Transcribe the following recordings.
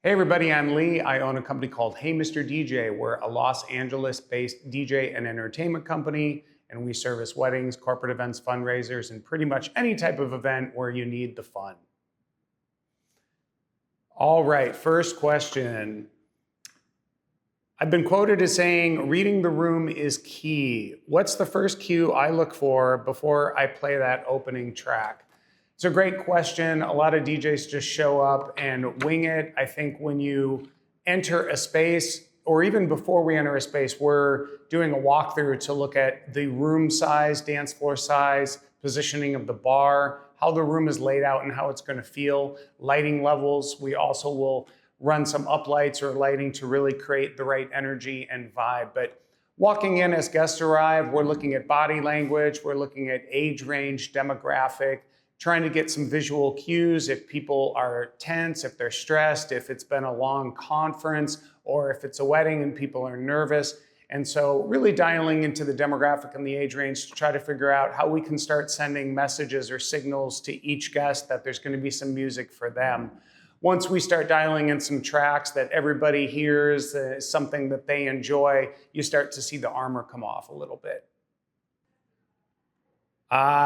Hey everybody, I'm Lee. I own a company called Hey Mr. DJ. We're a Los Angeles-based DJ and entertainment company, and we service weddings, corporate events, fundraisers, and pretty much any type of event where you need the fun. All right, first question. I've been quoted as saying, reading the room is key. What's the first cue I look for before I play that opening track? It's a great question. A lot of DJs just show up and wing it. I think when you enter a space, or even before we enter a space, we're doing a walkthrough to look at the room size, dance floor size, positioning of the bar, how the room is laid out and how it's going to feel, lighting levels. We also will run some uplights or lighting to really create the right energy and vibe. But walking in as guests arrive, we're looking at body language, we're looking at age range, demographic, trying to get some visual cues if people are tense, if they're stressed, if it's been a long conference, or if it's a wedding and people are nervous. And so really dialing into the demographic and the age range to try to figure out how we can start sending messages or signals to each guest that there's going to be some music for them. Once we start dialing in some tracks that everybody hears, something that they enjoy, you start to see the armor come off a little bit.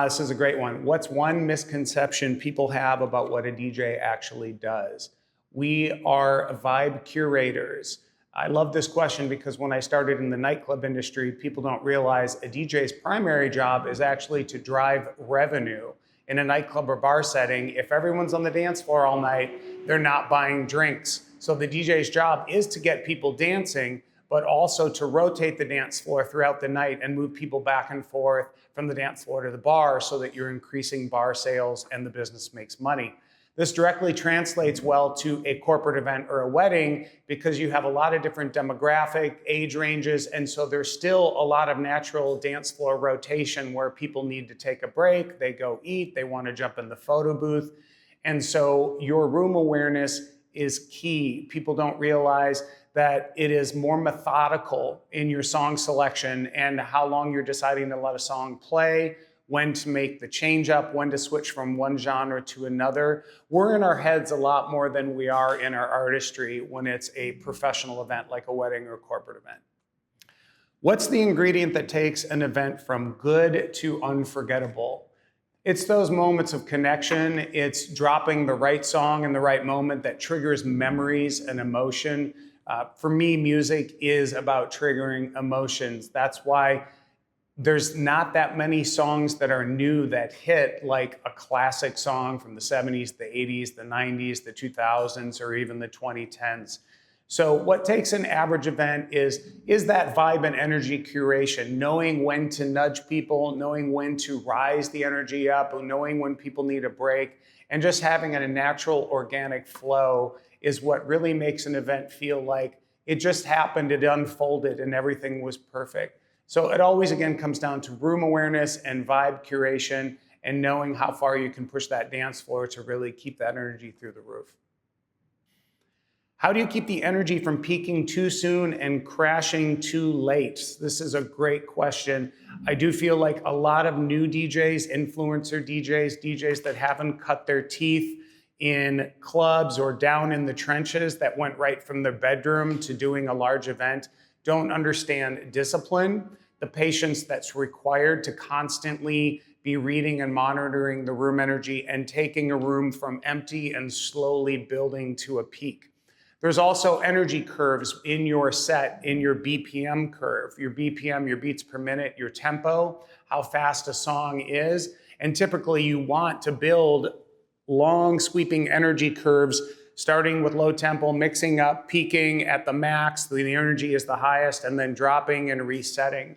This is a great one. What's one misconception people have about what a DJ actually does? We are vibe curators. I love this question because when I started in the nightclub industry, people don't realize a DJ's primary job is actually to drive revenue. In a nightclub or bar setting, if everyone's on the dance floor all night, they're not buying drinks. So the DJ's job is to get people dancing, but also to rotate the dance floor throughout the night and move people back and forth from the dance floor to the bar so that you're increasing bar sales and the business makes money. This directly translates well to a corporate event or a wedding because you have a lot of different demographic, age ranges, and so there's still a lot of natural dance floor rotation where people need to take a break, they go eat, they want to jump in the photo booth. And so your room awareness is key. People don't realize that it is more methodical in your song selection and how long you're deciding to let a song play, when to make the change up, when to switch from one genre to another. We're in our heads a lot more than we are in our artistry when it's a professional event like a wedding or a corporate event. What's the ingredient that takes an event from good to unforgettable? It's those moments of connection. It's dropping the right song in the right moment that triggers memories and emotion. For me, music is about triggering emotions. That's why there's not that many songs that are new that hit like a classic song from the 70s, the 80s, the 90s, the 2000s, or even the 2010s. So what takes an average event is that vibe and energy curation, knowing when to nudge people, knowing when to rise the energy up, knowing when people need a break, and just having a natural organic flow is what really makes an event feel like it just happened, it unfolded, and everything was perfect. So it always, again, comes down to room awareness and vibe curation and knowing how far you can push that dance floor to really keep that energy through the roof. How do you keep the energy from peaking too soon and crashing too late? This is a great question. I do feel like a lot of new DJs, influencer DJs, DJs that haven't cut their teeth in clubs or down in the trenches that went right from their bedroom to doing a large event, don't understand discipline, the patience that's required to constantly be reading and monitoring the room energy and taking a room from empty and slowly building to a peak. There's also energy curves in your set, in your BPM curve, your BPM, your beats per minute, your tempo, how fast a song is. And typically you want to build long sweeping energy curves starting with low tempo, mixing up, peaking at the max, the energy is the highest, and then dropping and resetting.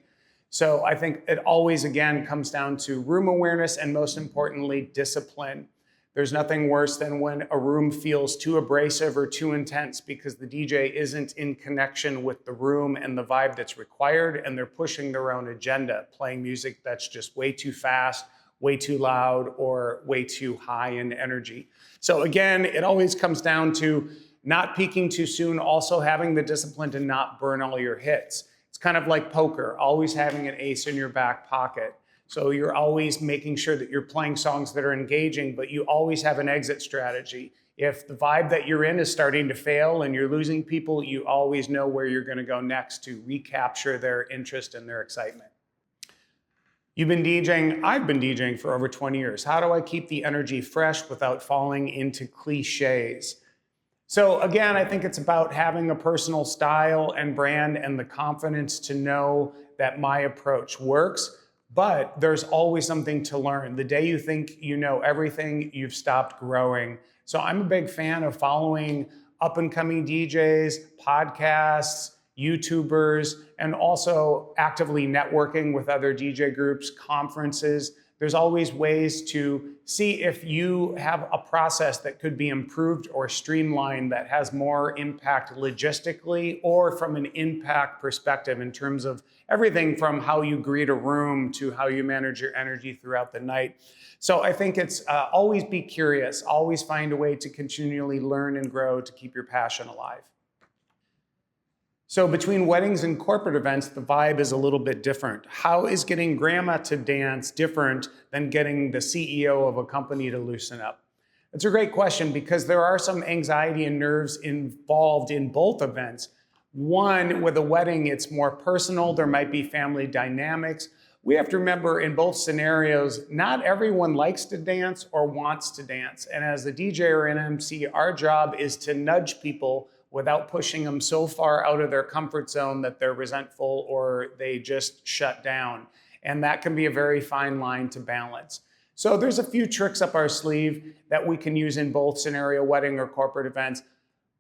So I think it always, again, comes down to room awareness and most importantly, discipline. There's nothing worse than when a room feels too abrasive or too intense because the DJ isn't in connection with the room and the vibe that's required, and they're pushing their own agenda, playing music that's just way too fast, way too loud, or way too high in energy. So again, it always comes down to not peaking too soon, also having the discipline to not burn all your hits. It's kind of like poker, always having an ace in your back pocket. So you're always making sure that you're playing songs that are engaging, but you always have an exit strategy. If the vibe that you're in is starting to fail and you're losing people, you always know where you're going to go next to recapture their interest and their excitement. You've been DJing, I've been DJing for over 20 years. How do I keep the energy fresh without falling into cliches? So again, I think it's about having a personal style and brand and the confidence to know that my approach works, but there's always something to learn. The day you think you know everything, you've stopped growing. So I'm a big fan of following up and coming DJs, podcasts, YouTubers, and also actively networking with other DJ groups, conferences. There's always ways to see if you have a process that could be improved or streamlined that has more impact logistically or from an impact perspective in terms of everything from how you greet a room to how you manage your energy throughout the night. So I think it's always be curious, always find a way to continually learn and grow to keep your passion alive. So between weddings and corporate events, the vibe is a little bit different. How is getting grandma to dance different than getting the CEO of a company to loosen up? It's a great question because there are some anxiety and nerves involved in both events. One, with a wedding, it's more personal. There might be family dynamics. We have to remember in both scenarios, not everyone likes to dance or wants to dance. And as a DJ or an MC, our job is to nudge people without pushing them so far out of their comfort zone that they're resentful or they just shut down. And that can be a very fine line to balance. So there's a few tricks up our sleeve that we can use in both scenario, wedding or corporate events.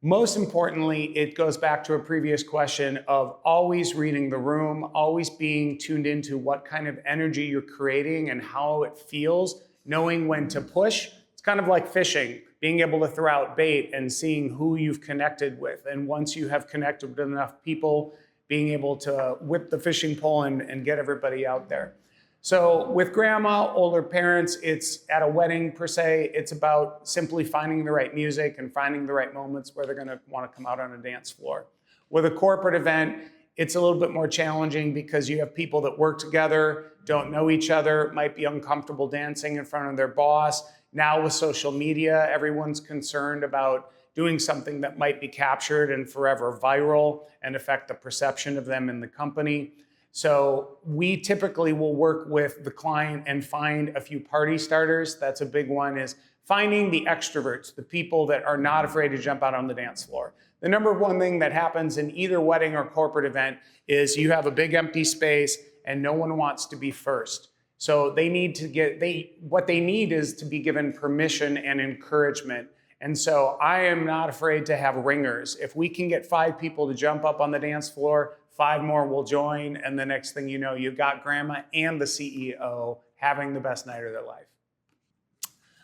Most importantly, it goes back to a previous question of always reading the room, always being tuned into what kind of energy you're creating and how it feels, knowing when to push. It's kind of like fishing, being able to throw out bait and seeing who you've connected with. And once you have connected with enough people, being able to whip the fishing pole and get everybody out there. So with grandma, older parents, it's at a wedding per se, it's about simply finding the right music and finding the right moments where they're gonna wanna come out on a dance floor. With a corporate event, it's a little bit more challenging because you have people that work together, don't know each other, might be uncomfortable dancing in front of their boss. Now with social media, everyone's concerned about doing something that might be captured and forever viral and affect the perception of them in the company. So we typically will work with the client and find a few party starters. That's a big one, is finding the extroverts, the people that are not afraid to jump out on the dance floor. The number one thing that happens in either wedding or corporate event is you have a big empty space and no one wants to be first. So they need to what they need is to be given permission and encouragement. And so I am not afraid to have ringers. If we can get 5 people to jump up on the dance floor, 5 more will join, and the next thing you know, you've got grandma and the CEO having the best night of their life.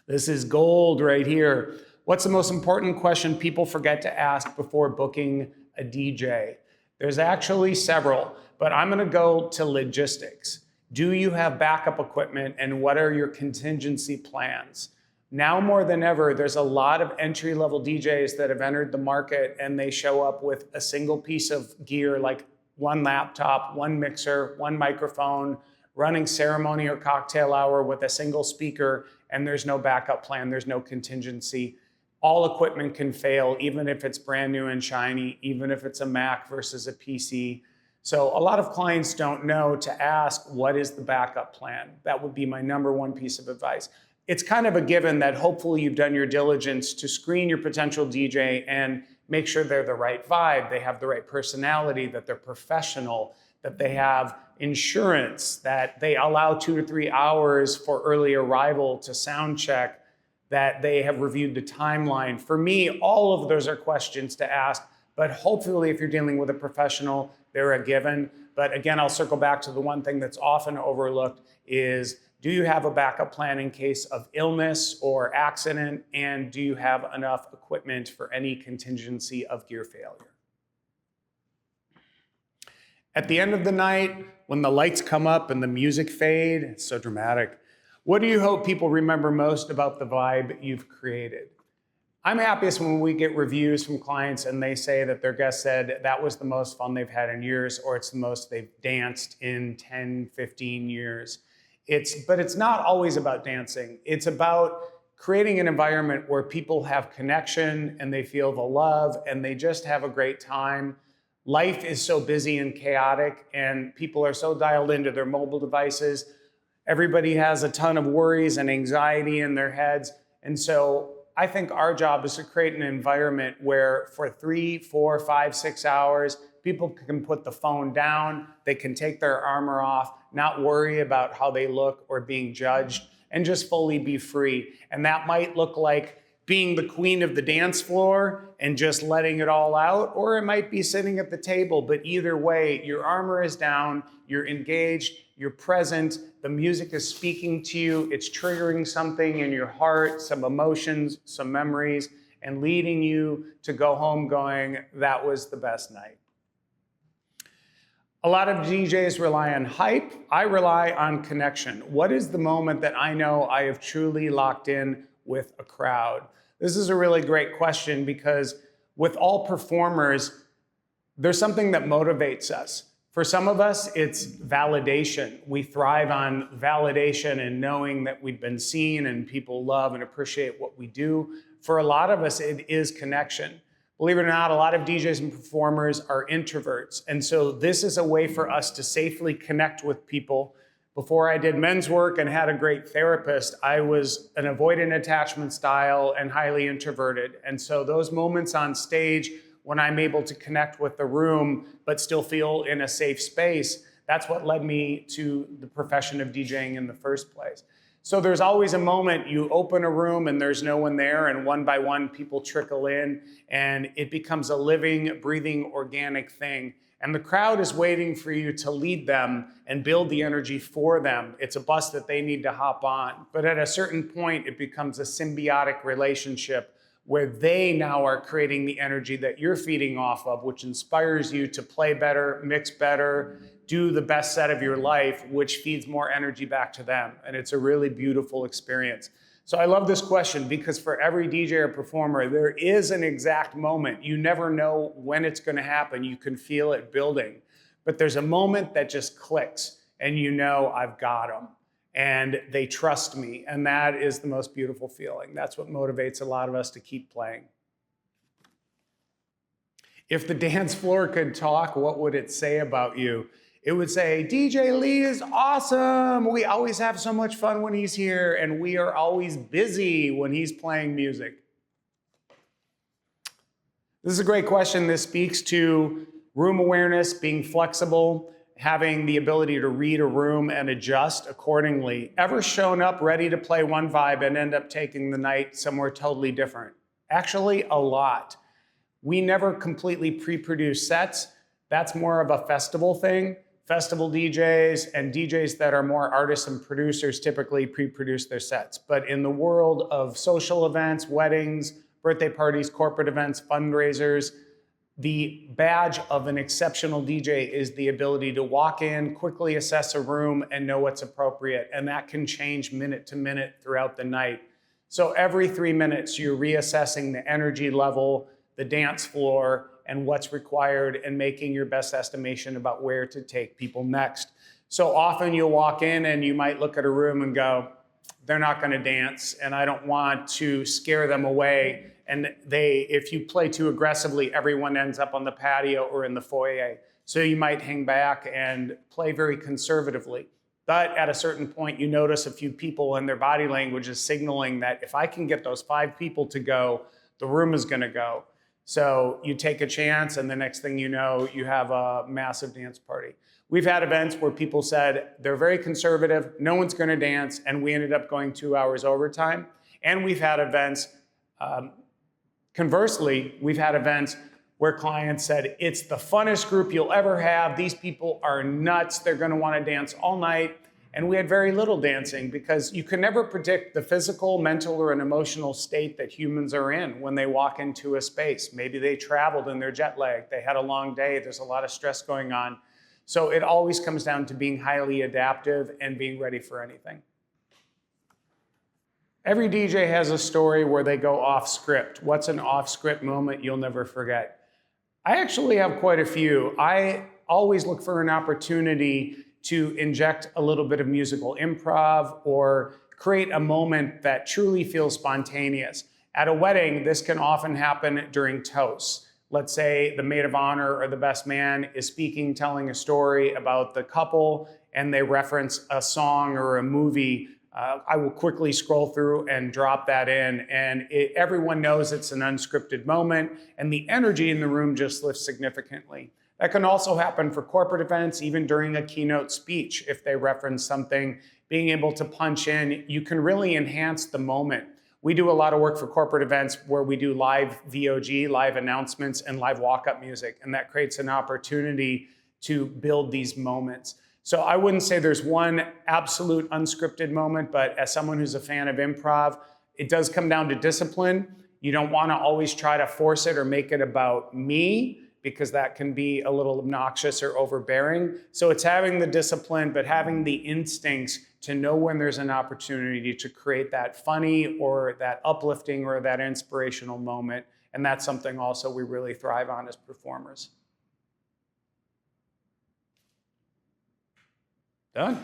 This is gold right here. What's the most important question people forget to ask before booking a DJ? There's actually several, but I'm gonna go to logistics. Do you have backup equipment and what are your contingency plans? Now more than ever, there's a lot of entry-level DJs that have entered the market and they show up with a single piece of gear like one laptop, one mixer, one microphone, running ceremony or cocktail hour with a single speaker, and there's no backup plan, there's no contingency. All equipment can fail, even if it's brand new and shiny, even if it's a Mac versus a PC. So a lot of clients don't know to ask, what is the backup plan? That would be my number one piece of advice. It's kind of a given that hopefully you've done your diligence to screen your potential DJ and make sure they're the right vibe, they have the right personality, that they're professional, that they have insurance, that they allow 2 to 3 hours for early arrival to sound check, that they have reviewed the timeline. For me, all of those are questions to ask, but hopefully if you're dealing with a professional, they're a given. But again, I'll circle back to the one thing that's often overlooked is, do you have a backup plan in case of illness or accident? And do you have enough equipment for any contingency of gear failure? At the end of the night, when the lights come up and the music fade, it's so dramatic. What do you hope people remember most about the vibe you've created? I'm happiest when we get reviews from clients and they say that their guest said that was the most fun they've had in years, or it's the most they've danced in 10, 15 years. But it's not always about dancing. It's about creating an environment where people have connection and they feel the love and they just have a great time. Life is so busy and chaotic, and people are so dialed into their mobile devices. Everybody has a ton of worries and anxiety in their heads. And so I think our job is to create an environment where for 3, 4, 5, 6 hours, people can put the phone down, they can take their armor off, not worry about how they look or being judged, and just fully be free. And that might look like being the queen of the dance floor and just letting it all out, or it might be sitting at the table. But either way, your armor is down, you're engaged, you're present, the music is speaking to you, it's triggering something in your heart, some emotions, some memories, and leading you to go home going, that was the best night. A lot of DJs rely on hype. I rely on connection. What is the moment that I know I have truly locked in with a crowd? This is a really great question, because with all performers, there's something that motivates us. For some of us, it's validation. We thrive on validation and knowing that we've been seen and people love and appreciate what we do. For a lot of us, it is connection. Believe it or not, a lot of DJs and performers are introverts. And so this is a way for us to safely connect with people. Before I did men's work and had a great therapist, I was an avoidant attachment style and highly introverted. And so those moments on stage when I'm able to connect with the room but still feel in a safe space, that's what led me to the profession of DJing in the first place. So there's always a moment you open a room and there's no one there, and one by one people trickle in, and it becomes a living, breathing, organic thing. And the crowd is waiting for you to lead them and build the energy for them. It's a bus that they need to hop on. But at a certain point, it becomes a symbiotic relationship where they now are creating the energy that you're feeding off of, which inspires you to play better, mix better, do the best set of your life, which feeds more energy back to them. And it's a really beautiful experience. So I love this question, because for every DJ or performer, there is an exact moment. You never know when it's going to happen. You can feel it building. But there's a moment that just clicks, and you know, I've got them. And they trust me. And that is the most beautiful feeling. That's what motivates a lot of us to keep playing. If the dance floor could talk, what would it say about you? It would say, DJ Lee is awesome. We always have so much fun when he's here, and we are always busy when he's playing music. This is a great question. This speaks to room awareness, being flexible, having the ability to read a room and adjust accordingly. Ever shown up ready to play one vibe and end up taking the night somewhere totally different? Actually, a lot. We never completely pre-produce sets. That's more of a festival thing. Festival DJs and DJs that are more artists and producers typically pre-produce their sets. But in the world of social events, weddings, birthday parties, corporate events, fundraisers, the badge of an exceptional DJ is the ability to walk in, quickly assess a room, and know what's appropriate. And that can change minute to minute throughout the night. So every 3 minutes, you're reassessing the energy level, the dance floor, and what's required, and making your best estimation about where to take people next. So often you'll walk in and you might look at a room and go, they're not going to dance, and I don't want to scare them away. And if you play too aggressively, everyone ends up on the patio or in the foyer. So you might hang back and play very conservatively. But at a certain point, you notice a few people and their body language is signaling that if I can get those 5 people to go, the room is going to go. So you take a chance, and the next thing you know, you have a massive dance party. We've had events where people said they're very conservative, no one's going to dance, and we ended up going 2 hours overtime. And we've had events, conversely, we've had events where clients said, it's the funnest group you'll ever have. These people are nuts. They're going to want to dance all night. And we had very little dancing, because you can never predict the physical, mental, or an emotional state that humans are in when they walk into a space. Maybe they traveled and they're jet lagged. They had a long day. There's a lot of stress going on. So it always comes down to being highly adaptive and being ready for anything. Every DJ has a story where they go off script. What's an off script moment you'll never forget? I actually have quite a few. I always look for an opportunity to inject a little bit of musical improv or create a moment that truly feels spontaneous. At a wedding, this can often happen during toasts. Let's say the maid of honor or the best man is speaking, telling a story about the couple, and they reference a song or a movie. I will quickly scroll through and drop that in, and everyone knows it's an unscripted moment, and the energy in the room just lifts significantly. That can also happen for corporate events, even during a keynote speech. If they reference something, being able to punch in, you can really enhance the moment. We do a lot of work for corporate events where we do live VOG, live announcements, and live walk-up music, and that creates an opportunity to build these moments. So I wouldn't say there's one absolute unscripted moment, but as someone who's a fan of improv, it does come down to discipline. You don't want to always try to force it or make it about me, because that can be a little obnoxious or overbearing. So it's having the discipline, but having the instincts to know when there's an opportunity to create that funny or that uplifting or that inspirational moment. And that's something also we really thrive on as performers. Done.